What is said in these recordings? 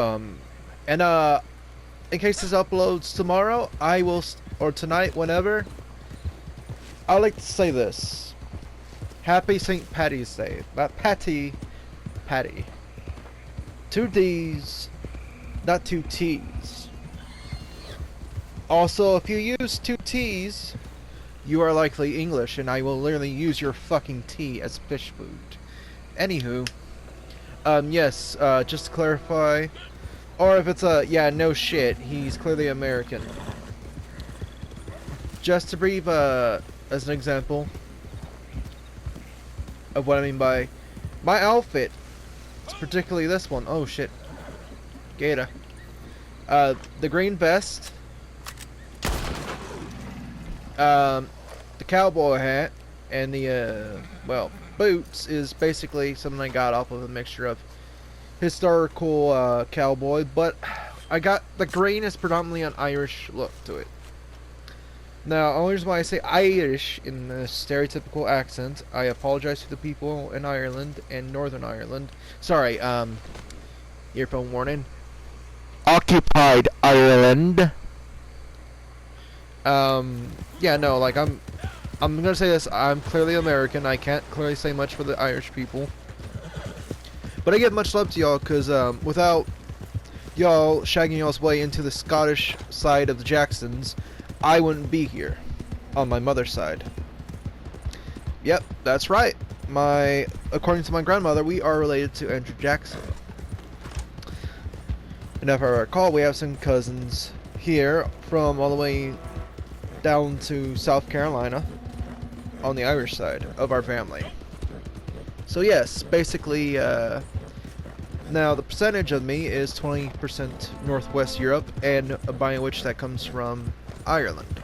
Um, and in case this uploads tomorrow, or tonight, whenever, I like to say this: Happy St. Paddy's Day. Not Patty, Paddy. Two D's, not two T's. Also, if you use two T's, you are likely English, and I will literally use your fucking tea as fish food. Anywho, yes, just to clarify, or if it's yeah, no shit, he's clearly American. Just to brief, as an example of what I mean by my outfit, particularly this one. Oh shit, Gator. The green vest, the cowboy hat, and the well, boots is basically something I got off of a mixture of historical cowboy, but I got the green is predominantly an Irish look to it. Now, only reason why I say Irish in the stereotypical accent, I apologize to the people in Ireland and Northern Ireland. Sorry, earphone warning. Occupied Ireland. Yeah, no, like I'm gonna say this. I'm clearly American. I can't clearly say much for the Irish people, but I give much love to y'all, cause without y'all shagging y'all's way into the Scottish side of the Jacksons, I wouldn't be here on my mother's side. Yep, that's right. According to my grandmother, we are related to Andrew Jackson. And if I recall, we have some cousins here from all the way down to South Carolina on the Irish side of our family. So yes, basically, now the percentage of me is 20% Northwest Europe, and by which that comes from Ireland.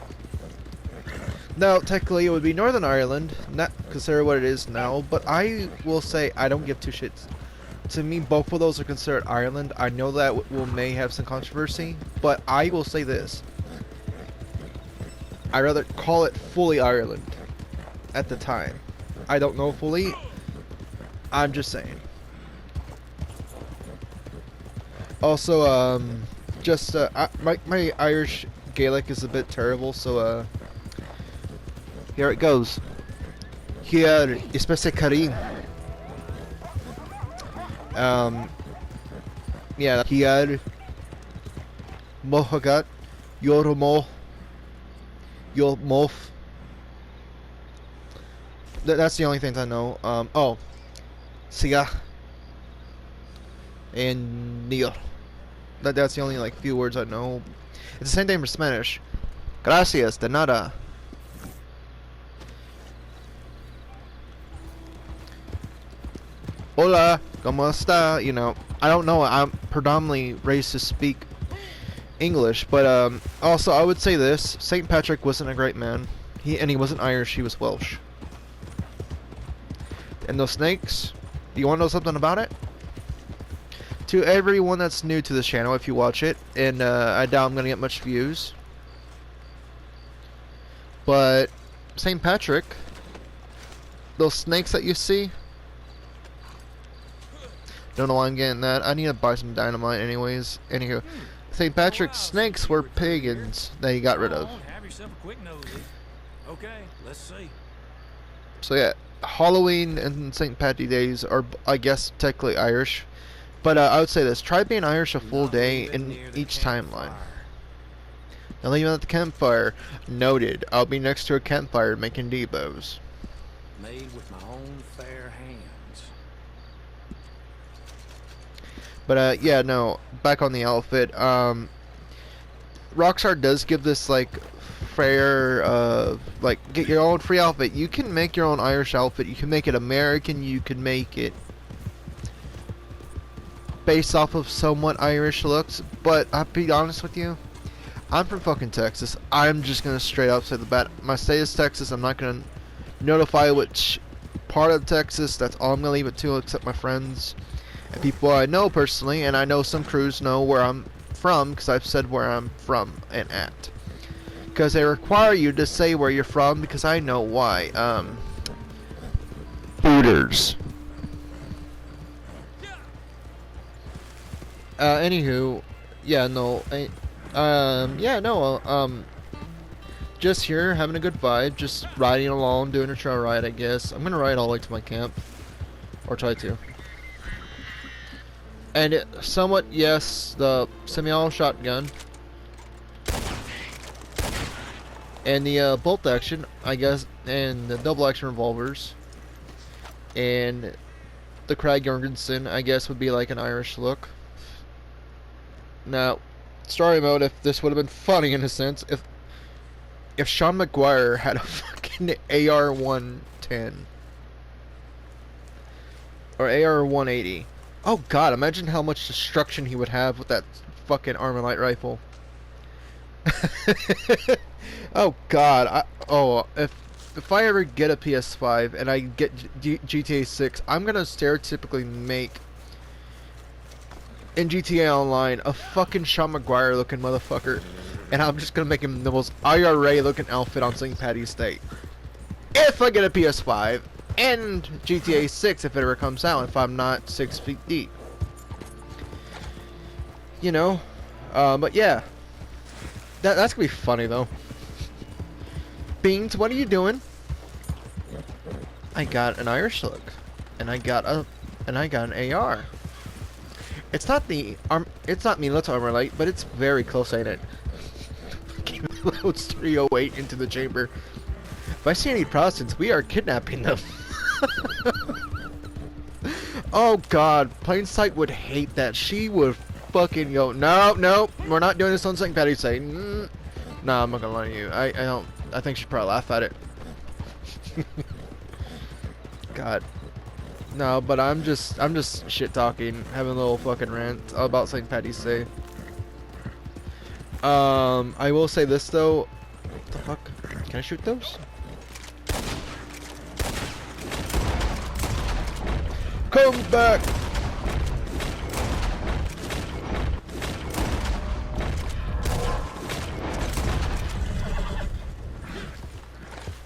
Now, technically, it would be Northern Ireland, not consider what it is now, but I will say I don't give two shits. To me, both of those are considered Ireland. I know that may have some controversy, but I will say this: I'd rather call it fully Ireland at the time. I don't know fully. I'm just saying. Also, just my Irish Gaelic is a bit terrible, so here it goes. Here, especially Karim. Yeah, here, Mohagat, Yoromo, Yormof. That's the only things I know. Oh, Siga and Neil. That's the only few words I know. It's the same thing for Spanish. Gracias, de nada. Hola, ¿cómo está? You know, I don't know. I'm predominantly raised to speak English, but also I would say this: St. Patrick wasn't a great man. He wasn't Irish. He was Welsh. And those snakes. Do you want to know something about it? To everyone that's new to this channel, if you watch it, and I doubt I'm gonna get much views, but St. Patrick, those snakes that you see, don't know why I'm getting that. I need to buy some dynamite anyways. Anywho, St. Patrick's snakes were pagans that he got rid of. Have yourself a quick nosy. Okay, let's see. So yeah, Halloween and St. Patty days are, I guess, technically Irish. But I would say this: try being Irish a full day in each timeline. Now leave at the campfire. Noted. I'll be next to a campfire making Debos. Made with my own fair hands. But yeah, no. Back on the outfit. Rockstar does give this fair get your own free outfit. You can make your own Irish outfit. You can make it American. You can make it based off of somewhat Irish looks, but I'll be honest with you, I'm from fucking Texas. I'm just gonna straight up say the bat. My state is Texas. I'm not gonna notify which part of Texas. That's all I'm gonna leave it to, except my friends and people I know personally, and I know some crews know where I'm from because I've said where I'm from and at. Because they require you to say where you're from, because I know why. Booters. Anywho, yeah, no, yeah, no, just here, having a good vibe, just riding along, doing a trail ride, I guess. I'm gonna ride all the way to my camp, or try to. And somewhat, yes, the semi-auto shotgun, and the bolt action, I guess, and the double action revolvers, and the Craig Jorgensen, I guess, would be like an Irish look. Now, story mode, if this would have been funny in a sense, if Sean McGuire had a fucking AR-110 or AR-180. Oh god, imagine how much destruction he would have with that fucking Armalite rifle. Oh god, if I ever get a PS5 and I get GTA 6, I'm gonna stereotypically make in GTA Online a fucking Sean McGuire looking motherfucker, and I'm just gonna make him the most IRA looking outfit on Sait Paddy State. If I get a PS5 and GTA 6 if it ever comes out, if I'm not 6 feet deep. You know? But yeah. That's gonna be funny though. Beans, what are you doing? I got an Irish look. And I got an AR. It's not me, let's Armalite, but it's very close, ain't it? Loads 308 into the chamber. If I see any Protestants, we are kidnapping them. Oh god, Plain Sight would hate that. She would fucking go, no, we're not doing this on St. Paddy's Day. Nah, I'm not gonna lie to you. I think she'd probably laugh at it. God. No, but I'm just shit talking, having a little fucking rant about St. Paddy's Day. I will say this though. What the fuck? Can I shoot those? Come back!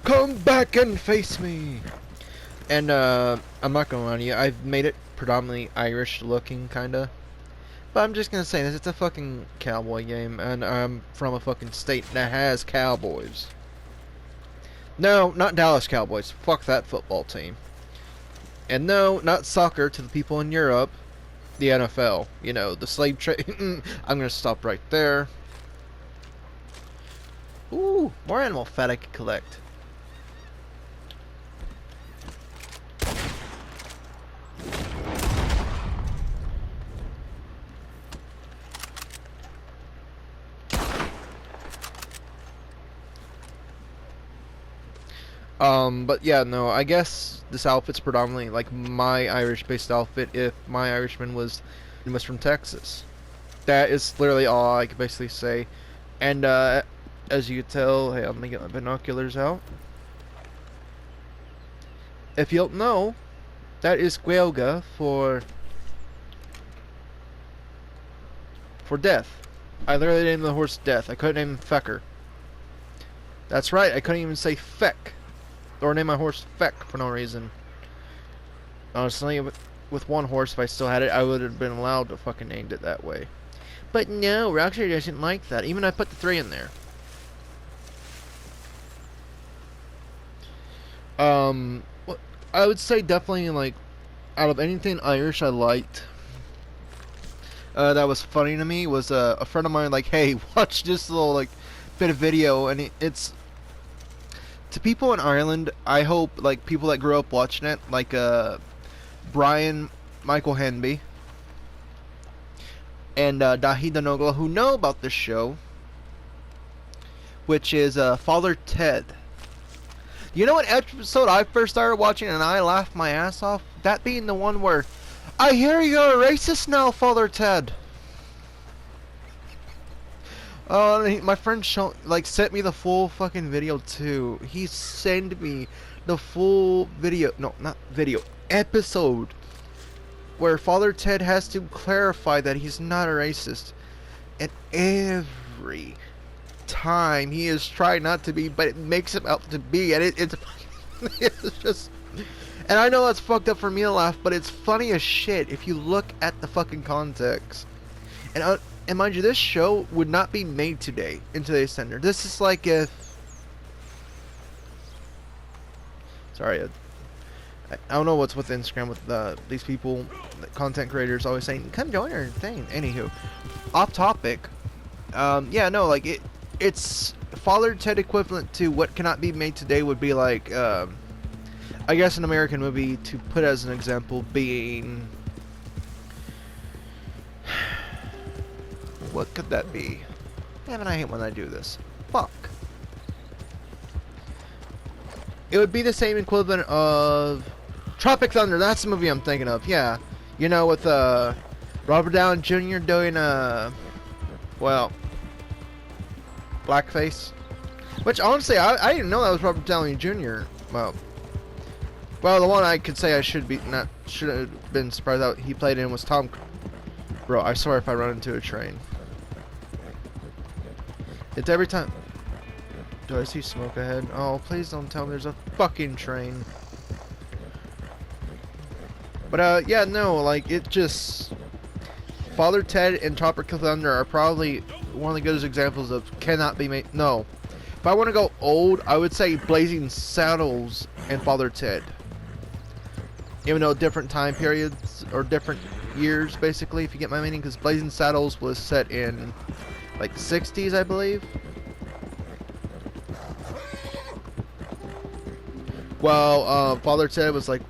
Come back and face me! And I'm not gonna lie to you, I've made it predominantly Irish looking kinda. But I'm just gonna say this, it's a fucking cowboy game, and I'm from a fucking state that has cowboys. No, not Dallas Cowboys. Fuck that football team. And no, not soccer to the people in Europe. The NFL. You know, the slave trade. I'm gonna stop right there. Ooh, more animal fat I could collect. But yeah, no, I guess this outfit's predominantly like my Irish-based outfit if my Irishman was from Texas. That is literally all I could basically say. And, as you can tell, hey, I'm gonna get my binoculars out. If you don't know, that is Gaelga for death. I literally named the horse Death. I couldn't name him Fecker. That's right, I couldn't even say Feck. Or name my horse Feck for no reason. Honestly, with one horse, if I still had it, I would have been allowed to fucking named it that way. But no, Rockstar doesn't like that. Even I put the 3 in there. I would say definitely, like, out of anything Irish I liked, that was funny to me was a friend of mine like, hey, watch this little like bit of video, and it's to people in Ireland. I hope like people that grew up watching it, like Brian Michael Henby and Dahi Donogla, who know about this show, which is Father Ted. You know what episode I first started watching and I laughed my ass off? That being the one where, I hear you're a racist now, Father Ted. Oh, my friend sent me the full fucking video too. He sent me the full video, no, not video, episode where Father Ted has to clarify that he's not a racist. And every time he is trying not to be, but it makes him out to be, and it's it's just. And I know that's fucked up for me to laugh, but it's funny as shit if you look at the fucking context. And mind you, this show would not be made today in today's standard. This is like if, sorry, I don't know what's with Instagram with these people, the content creators always saying, come join our thing. Anywho, off topic. Yeah, no, like it's Father Ted equivalent to what cannot be made today would be like, I guess an American movie to put as an example being, what could that be? Damn it, I hate when I do this. Fuck. It would be the same equivalent of Tropic Thunder. That's the movie I'm thinking of. Yeah, you know, with Robert Downey Jr. doing well, blackface. Which honestly, I didn't know that was Robert Downey Jr. Well, the one I could say I should have been surprised that he played in was Tom. Bro, I swear if I run into a train, it's every time. Do I see smoke ahead? Oh, please don't tell me there's a fucking train. But yeah, no, like it just, Father Ted and Tropic Thunder are probably one of the greatest examples of cannot be made. No, if I want to go old, I would say Blazing Saddles and Father Ted. Even though different time periods or different years, basically, if you get my meaning, because Blazing Saddles was set in like 60s, I believe. Well, Father Ted was like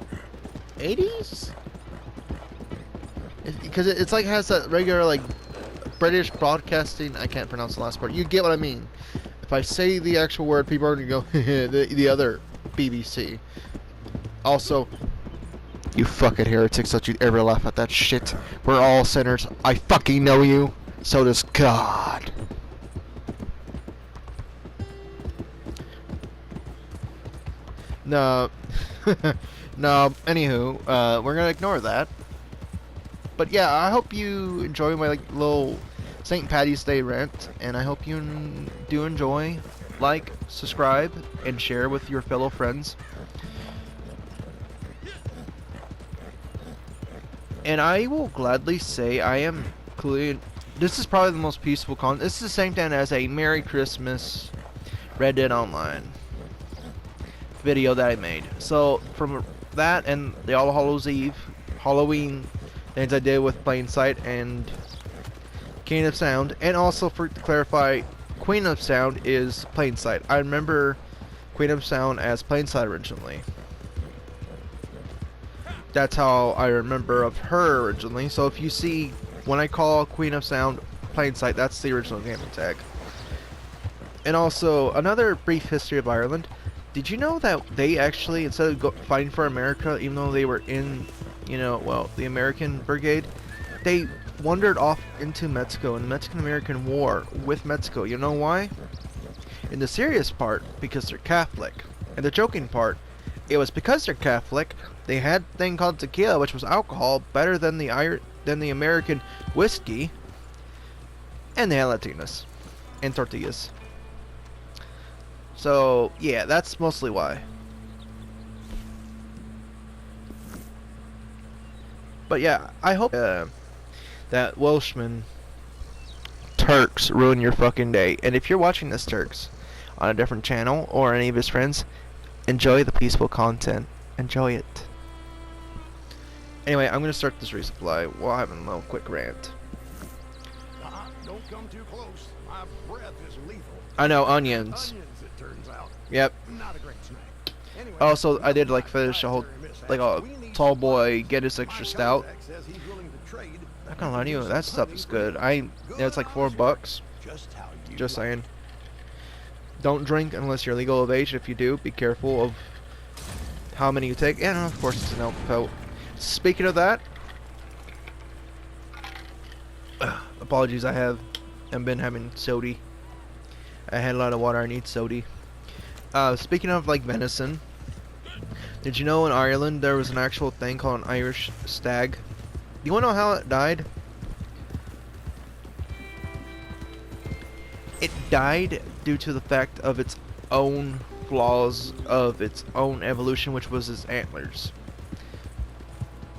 80s, because it's like has that regular like British broadcasting. I can't pronounce the last part. You get what I mean. If I say the actual word, people are gonna go the other BBC. Also, you fucking heretics, don't you ever laugh at that shit. We're all sinners. I fucking know you. So does God. No. No, anywho, we're gonna ignore that. But yeah, I hope you enjoy my like little St. Paddy's Day rant, and I hope you do enjoy, like, subscribe, and share with your fellow friends. And I will gladly say I am clearly. This is probably the most peaceful This is the same thing as a Merry Christmas Red Dead Online video that I made. So from that and the All Hallows Eve Halloween things I did with Plain Sight and King of Sound, and also to clarify, Queen of Sound is Plain Sight. I remember Queen of Sound as Plain Sight originally. That's how I remember of her originally. So if you see when I call Queen of Sound Plain Sight, that's the original gaming tag. And also another brief history of Ireland. Did you know that they actually, instead of fighting for America, even though they were in, you know, well, the American Brigade, they wandered off into Mexico in the Mexican-American War with Mexico. You know why? In the serious part, because they're Catholic. And the joking part, it was because they're Catholic. They had a thing called tequila, which was alcohol, better than the American whiskey, and they had Latinas and tortillas. So yeah, that's mostly why. But yeah, I hope that Welshman Turks ruin your fucking day. And if you're watching this, Turks, on a different channel or any of his friends, enjoy the peaceful content. Enjoy it. Anyway, I'm gonna start this resupply while having a little quick rant. Don't come too close. My breath is lethal. I know, onions. Onions, it turns out. Yep. Not a great snack. Anyway, Also, I did like finish a whole, like a tall boy get his extra stout. Not gonna lie to you, that stuff is good. It's like $4. Just saying. Don't drink unless you're legal of age. If you do, be careful of how many you take. And of course, it's an alcohol. Speaking of that, apologies, I've been having sody. I had a lot of water. I need sody. Speaking of like venison, did you know in Ireland there was an actual thing called an Irish stag? Do you want to know how it died? It died due to the fact of its own flaws of its own evolution, which was its antlers.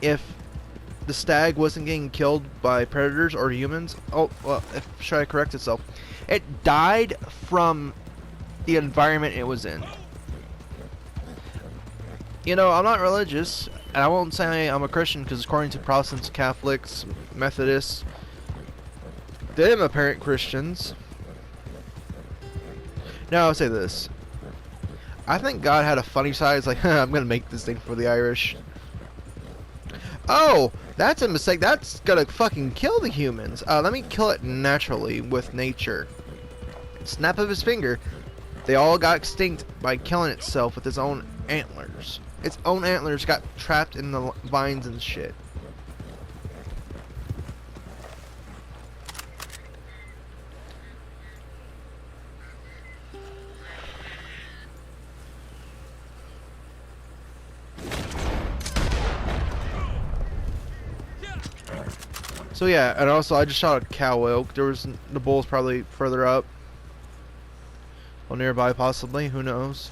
If the stag wasn't getting killed by predators or humans. Oh, well, should I correct itself? It died from the environment it was in. You know, I'm not religious, and I won't say I'm a Christian because according to Protestants, Catholics, Methodists, them apparent Christians. Now I'll say this. I think God had a funny side. It's like, I'm gonna make this thing for the Irish. Oh, that's a mistake. That's gonna fucking kill the humans. Let me kill it naturally with nature. Snap of his finger. They all got extinct by killing itself with its own antlers. Its own antlers got trapped in the vines and shit. So yeah, and also I just shot a cow elk. There was the bull's probably further up, or nearby possibly. Who knows?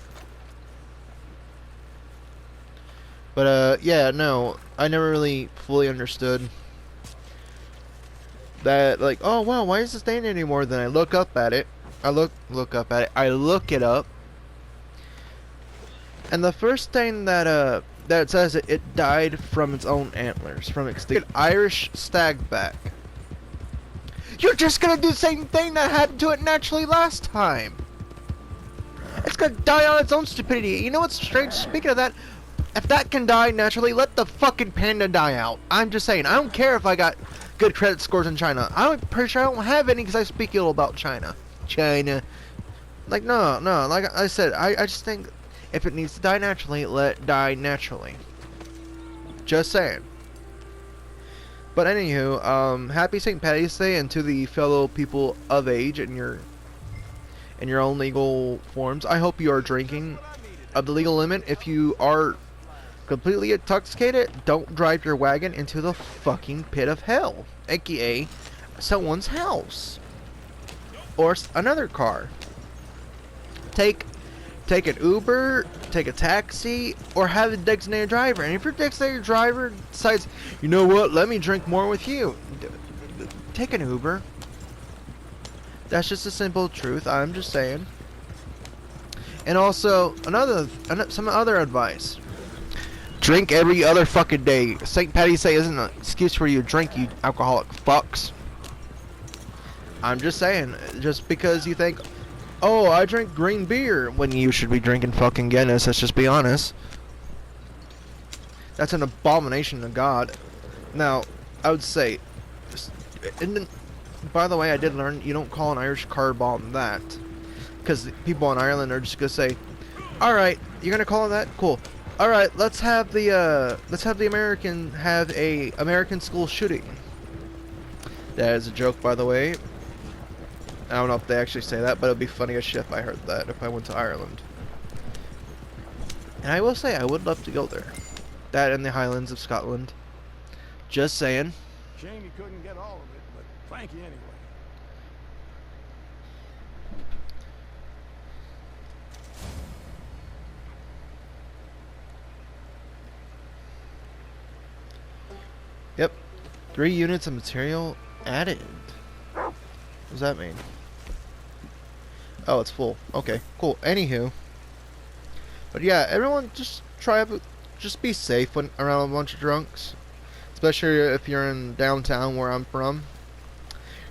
But yeah, no, I never really fully understood that. Like, oh wow, why is this thing anymore? Then I look up at it. I look up at it. I look it up, and the first thing that that says it died from its own antlers, from extinct Irish stagback. You're just gonna do the same thing that happened to it naturally last time. It's gonna die on its own stupidity. You know what's strange? Speaking of that, if that can die naturally, let the fucking panda die out. I'm just saying. I don't care if I got good credit scores in China. I'm pretty sure I don't have any because I speak ill about China. Like, no. Like I said, I just think if it needs to die naturally, let it die naturally. Just saying. But anywho, happy St. Paddy's Day, and to the fellow people of age in your own legal forms. I hope you are drinking of the legal limit. If you are completely intoxicated, don't drive your wagon into the fucking pit of hell, aka someone's house or another car. Take an Uber, take a taxi, or have a designated driver. And if your designated driver decides, you know what, let me drink more with you, take an Uber. That's just a simple truth. I'm just saying. And also, some other advice. Drink every other fucking day. St. Paddy's Day isn't an excuse for you to drink, you alcoholic fucks. I'm just saying. Just because you think, oh, I drink green beer, when you should be drinking fucking Guinness, let's just be honest. That's an abomination to God. Now, I would say, by the way, I did learn you don't call an Irish car bomb that. Because people in Ireland are just going to say, alright, you're going to call it that? Cool. Alright, let's have the American school shooting. That is a joke, by the way. I don't know if they actually say that, but it'd be funny as shit if I heard that if I went to Ireland. And I will say, I would love to go there. That and the Highlands of Scotland. Just saying. Shame you couldn't get all of it, but thank you anyway. Yep. 3 units of material added. What does that mean? Oh, it's full. Okay, cool. Anywho. But yeah, everyone just just be safe when around a bunch of drunks. Especially if you're in downtown where I'm from.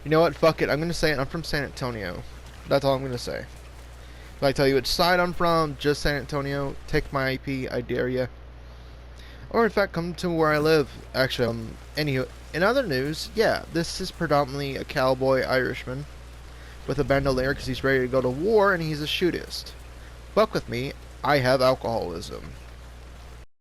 You know what? Fuck it. I'm gonna say it. I'm from San Antonio. That's all I'm gonna say. If I tell you which side I'm from, just San Antonio, take my IP, I dare ya. Or in fact, come to where I live. Actually, anywho, in other news, yeah, this is predominantly a cowboy Irishman with a bandolier because he's ready to go to war and he's a shootist. Fuck with me, I have alcoholism.